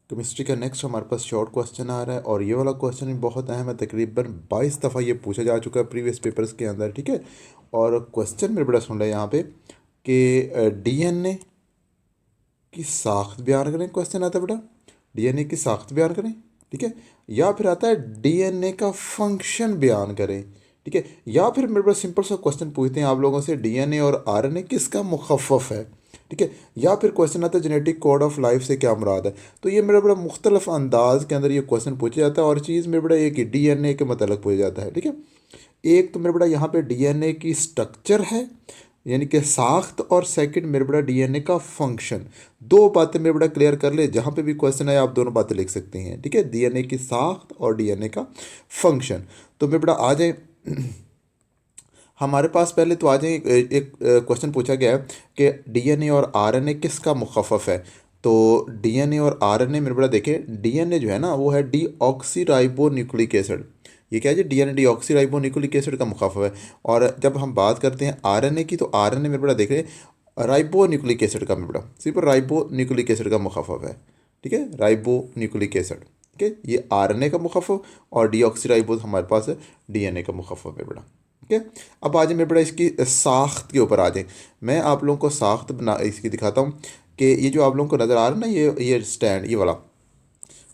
Chemistry का next हमारे पास short question आ रहा है और ये वाला क्वेश्चन भी बहुत अहम है। तकरीबन 22 दफ़ा ये पूछा जा चुका है प्रीवियस पेपर्स के अंदर, ठीक है। और क्वेश्चन मेरे बड़ा सुन रहा है यहाँ पे कि डीएनए की साख्त बयान करें। क्वेश्चन आता है बेटा डीएनए की साख्त बयान करें, ठीक है। या फिर आता है डीएनए का फंक्शन बयान करें, ठीक है। या फिर मेरे पास सिंपल सा क्वेश्चन पूछते हैं आप लोगों से, डीएनए और आरएनए किसका मुखफ़फ़ है, ठीक है। या फिर क्वेश्चन आता है जेनेटिक कोड ऑफ लाइफ से क्या मुराद है। तो ये मेरा बड़ा मुख्तलिफ अंदाज के अंदर ये क्वेश्चन पूछा जाता है। और चीज़ मेरे बड़ा एक ही डीएनए के मतलब पूछा जाता है, ठीक है। एक तो मेरे बड़ा यहाँ पे डीएनए की स्ट्रक्चर है यानी कि साख्त, और सेकंड मेरे बड़ा डीएनए का फंक्शन। दो बातें मेरे बड़ा क्लियर कर ले, जहाँ पे भी क्वेश्चन है आप दोनों बातें लिख सकते हैं, ठीक है। डीएनए की साख्त और डीएनए का फंक्शन। तो मेरे बड़ा आ जाए हमारे पास पहले तो आ जाए एक क्वेश्चन पूछा गया है कि डीएनए और आरएनए किसका मुखफ़फ़ है। तो डीएनए और आरएनए मेरे बड़ा देखें, डीएनए जो है ना वो है डीऑक्सी न्यूक्लिक एसिड। ये क्या है जी, डीएनए न्यूक्लिक एसिड का मुखफ़फ़ है। और जब हम बात करते हैं आरएनए की, तो आरएनए मेरे बड़ा देख रहे न्यूक्लिक एसिड का मेरे बड़ा सिर्फ न्यूक्लिक एसिड का मुखफ़फ़ है, ठीक है। न्यूक्लिक एसिड, ठीक है। ये आरएनए का मुखफ़फ़ और डीऑक्सी हमारे पास है डीएनए का मुखफ़फ़ है बेटा, ठीक है। अब आ जाए मेरे बड़ा इसकी साख्त के ऊपर आ जाए। मैं आप लोगों को साख्त बना इसकी दिखाता हूँ कि ये जो आप लोगों को नज़र आ रहा है ना, ये स्टैंड ये वाला,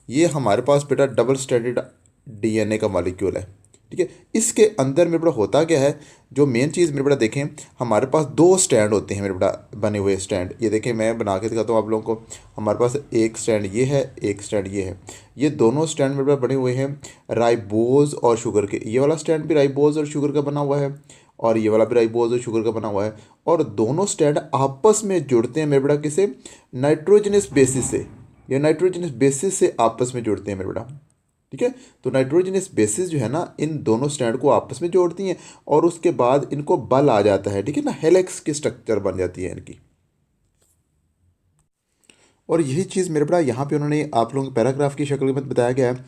ये हमारे पास बेटा डबल स्टैंडर्ड डीएनए का मॉलिक्यूल है, ठीक है। इसके अंदर मेरे बड़ा होता क्या है, जो मेन चीज़ मेरे बड़ा देखें, हमारे पास दो स्टैंड होते हैं मेरे बड़ा बने हुए स्टैंड। ये देखें मैं बना के दिखाता हूँ आप लोगों को। हमारे पास एक स्टैंड ये है, एक स्टैंड ये है। ये दोनों स्टैंड मेरे बड़ा बने हुए हैं राइबोज और शुगर के। ये वाला स्टैंड भी राइबोज और शुगर का बना हुआ है, और ये वाला भी राइबोज और शुगर का बना हुआ है। और दोनों स्टैंड आपस में जुड़ते हैं मेरे बड़ा किसे, नाइट्रोजनस बेसिस से। ये नाइट्रोजनस बेसिस से आपस में जुड़ते हैं मेरे बेटा, ठीक है। तो नाइट्रोजनस बेसिस जो है ना, इन दोनों स्टैंड को आपस में जोड़ती हैं और उसके बाद इनको बल आ जाता है, ठीक है ना। हेलिक्स की स्ट्रक्चर बन जाती है इनकी। और यही चीज़ मेरे बड़ा यहाँ पे उन्होंने आप लोगों को पैराग्राफ की शक्ल में बताया गया है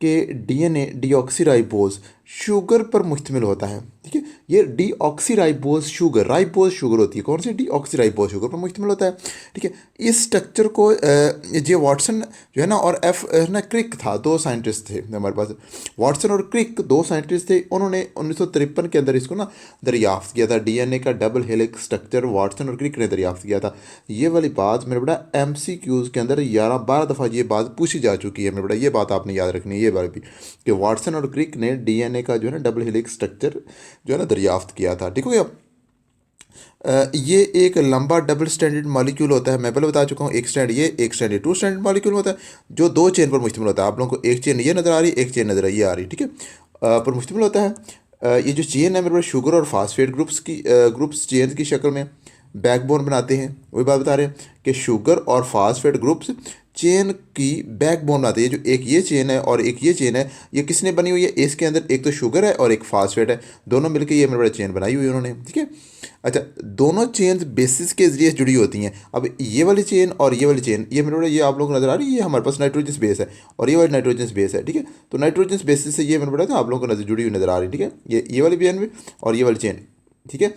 कि डीएनए डीऑक्सीराइबोज शुगर पर मुश्तमिल होता है, ठीक है। ये डीऑक्सीराइबोज शुगर, राइबोज शुगर होती है, कौन सी, डीऑक्सीराइबोज शुगर पर मुश्तमिल होता है, ठीक है। इस स्ट्रक्चर को जे वाटसन जो है ना और एफ ना क्रिक था, दो साइंटिस्ट थे हमारे पास। वाटसन और क्रिक दो साइंटिस्ट थे, उन्होंने 1953 के अंदर इसको ना दरियाफ्त किया था। डीएनए का डबल हेलिक्स स्ट्रक्चर वाटसन और क्रिक ने दरियाफ्त किया था। ये वाली बात मेरे बड़ा एमसीक्यूज़ के अंदर 11-12 दफ़ा ये बात पूछी जा चुकी है मेरे बड़ा। ये बात आपने याद रखनी है, ये बात भी कि वाटसन और क्रिक ने डीएनए का जो है ना डबल हेलिक्स स्ट्रक्चर जो है ना दरियाफ्त किया था, ठीक हो गया। ये एक लंबा डबल स्टैंडर्ड मॉलिक्यूल होता है। मैं पहले बता चुका हूँ, एक स्टैंड ये, एक स्टैंड ये, टू स्टैंडर्ड मॉलिक्यूल होता है जो दो चेन पर मुश्तमिल होता है। आप लोगों को एक चेन ये नज़र आ रही है, एक चेन नज़र ये आ रही है, ठीक है। पर मुश्तमिल होता है। ये जो चेन है मेरे पास शुगर और फास्फेट ग्रुप्स चेन की शक्ल में बैकबोन बनाते हैं। वही बात बता रहे हैं कि शुगर और फास्फेट ग्रुप्स चेन की बैकबोन बनाते हैं। जो एक ये चेन है और एक ये चेन है, ये किसने बनी हुई है, इसके अंदर एक तो शुगर है और एक फास्फेट है, दोनों मिलकर ये मेरे बड़ा चेन बनाई हुई है उन्होंने, ठीक है। अच्छा, दोनों चेन बेसिस के जरिए जुड़ी होती हैं। अब ये वाली चेन और ये वाली चेन, ये मेरे बड़ा ये आप लोग को नजर आ रही है, ये हमारे पास नाइट्रोजन बेस है और ये वाली नाइट्रोजन बेस है, ठीक है। तो नाइट्रोजन बेसिस से ये मेरे बड़ा आप लोगों को नजर जुड़ी हुई नजर आ रही है, ठीक है। ये वाली चेन भी और ये वाली चेन, ठीक है।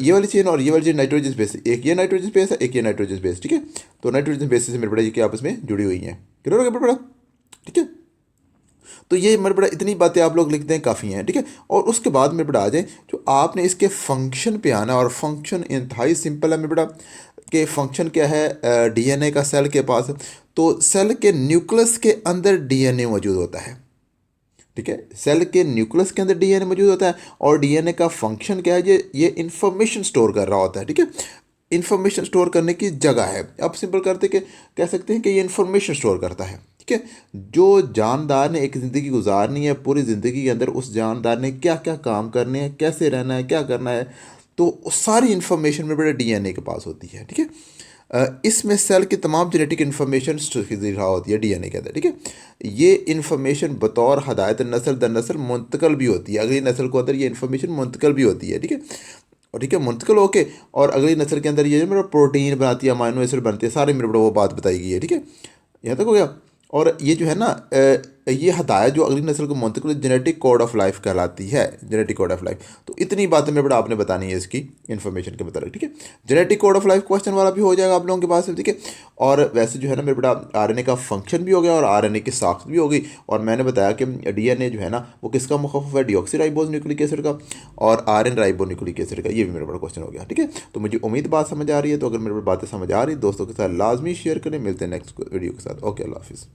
ये वाली चेन और ये वाली चेन नाइट्रोजन बेस, एक ये नाइट्रोजन बेस है, एक ये नाइट्रोजन बेस, ठीक है। तो नाइट्रोजन बेसिस से मेरे बड़ा ये कि आपस में जुड़ी हुई हैं। क्लियर हो गया मेरे बड़ा, ठीक है। तो ये मेरे बड़ा इतनी बातें आप लोग लिख दें काफ़ी हैं, ठीक है। और उसके बाद मेरे बड़ा आ जाए जो आपने इसके फंक्शन पे आना है। और फंक्शन इंतहाई सिंपल है मेरे बड़ा कि फंक्शन क्या है, डीएनए का सेल के पास, तो सेल के न्यूक्लियस के अंदर डीएनए मौजूद होता है, ठीक है। सेल के न्यूक्लियस के अंदर डीएनए मौजूद होता है और डीएनए का फंक्शन क्या है, ये इंफॉर्मेशन स्टोर कर रहा होता है, ठीक है। इंफॉर्मेशन स्टोर करने की जगह है। अब सिंपल करते कि कह सकते हैं कि ये इंफॉर्मेशन स्टोर करता है, ठीक है। जो जानदार ने एक ज़िंदगी गुजारनी है, पूरी ज़िंदगी के अंदर उस जानदार ने क्या क्या काम करने हैं, कैसे रहना है, क्या करना है, तो सारी इन्फॉर्मेशन में बड़ा डीएनए के पास होती है, ठीक है। इसमें सेल की तमाम जेनेटिक इन्फॉर्मेशन रहा होती है डीएनए के अंदर, ठीक है। ये इन्फॉर्मेशन बतौर हदायत नस्ल दर नस्ल मुंतकल भी होती है, अगली नस्ल को अंदर ये इन्फॉर्मेशन मुंतकल भी होती है, ठीक है। और ठीक है, मुंतकल होके और अगली नस्ल के अंदर ये मेरा प्रोटीन बनाती है, अमाइनो एसिड बनते हैं, सारे मेरे बड़ा वो बात बताई गई है, ठीक है। यहाँ तक हो गया। और ये जो है ना ये हदायत जो अगली नस्ल को मुंतकिल जेनेटिक कोड ऑफ लाइफ कहलाती है, जेनेटिक कोड ऑफ लाइफ। तो इतनी बातें मेरे बेटा आपने बतानी है इसकी इन्फॉर्मेशन के मतलब, ठीक है। Genetic code of life question वाला भी हो जाएगा आप लोगों के पास, ठीक है। और वैसे जो है ना मेरे बेटा आरएनए का फंक्शन भी हो गया और आरएनए की साख्त भी हो गई, और मैंने बताया कि डीएनए जो है ना वो किसका मुखफ़फ़ है, डीऑक्सीराइबोज न्यूक्लिक एसिड का, और आरएन राइबो न्यूक्लिक एसिड का। ये भी मेरा बड़ा क्वेश्चन हो गया, ठीक है। तो मुझे उम्मीद बात समझ आ रही है। तो अगर मेरे बातें समझ आ रही है दोस्तों के साथ लाजमी शेयर करें। मिलते हैं नेक्स्ट वीडियो के साथ। ओके, अल्लाह हाफिज़।